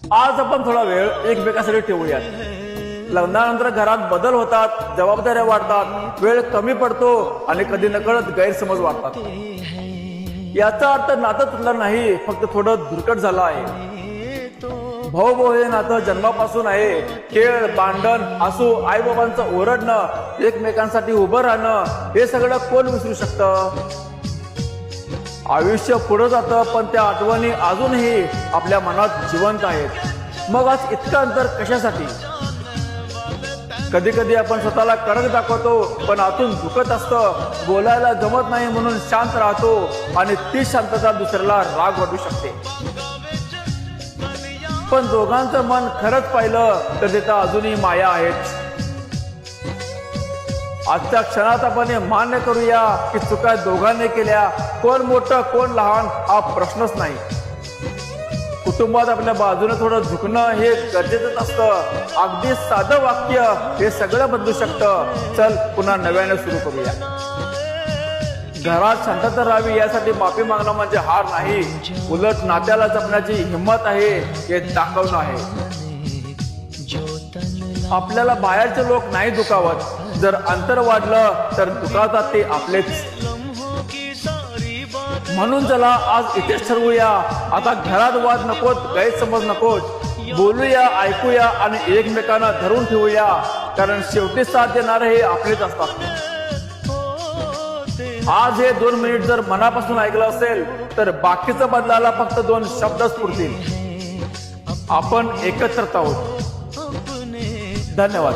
आज आपण थोडा वेळ एकमेकांसाठी ठेवूयात. लग्नानंतर घरात बदल होतात, जबाबदाऱ्या वाढतात, वेळ कमी पडतो आणि कधी नकळत गैरसमज वाढतात. याचा अर्थ नातं तुटलं नाही, फक्त थोडं धुरकट झालं आहे. भाऊ भाऊ हे नातं जन्मापासून आहे. खेळ, भांडण, हसू, आई बाबांचं ओरडणं, एकमेकांसाठी उभं राहणं, हे सगळं कोण विसरू शकतं? आयुष्य पुढे जातं, पण त्या आठवणी अजूनही आपल्या मनात जिवंत आहेत. मग आज इतकं अंतर कशासाठी? कधी कधी आपण स्वतःला कडक दाखवतो, पण आतून दुखत असतं. बोलायला जमत नाही म्हणून शांत राहतो आणि ती शांतता दुसऱ्याला राग वाटू शकते. पण दोघांचं मन खरंच पाहिलं तर तिथं अजूनही माया आहेत. आजच्या क्षणात आपण हे मान्य करूया की चुका दोघांनी केल्या. कोण मोठं कोण लहान हा प्रश्नच नाही. कुटुंबात आपल्या बाजूने थोडं झुकणं हे गरजेचंच असतं. अगदी साधं वाक्य हे सगळं बदलू शकतं. चल पुन्हा नव्याने सुरू करूया. घरात शांतता राहावी यासाठी माफी मागणं म्हणजे हार नाही, उलट नात्याला जपण्याची हिंमत आहे हे दाखवणं आहे. आपल्याला बाहेरचे लोक नाही दुखावत, जर अंतर वाढलं तर दुखावतात ते आपलेच. म्हणून चला आज इथेच ठरवूया. आता घरात वाद नकोत, गैरसमज नकोत. बोलूया, ऐकूया आणि एकमेकांना धरून ठेवूया, कारण शेवटी साथ देणारे हे आपलेच असतात. आज हे 2 मिनिट जर मनापासून ऐकलं असेल तर बाकीचं बदलायला फक्त 2 शब्दच पुरतील. आपण एकत्रच आहोत. धन्यवाद.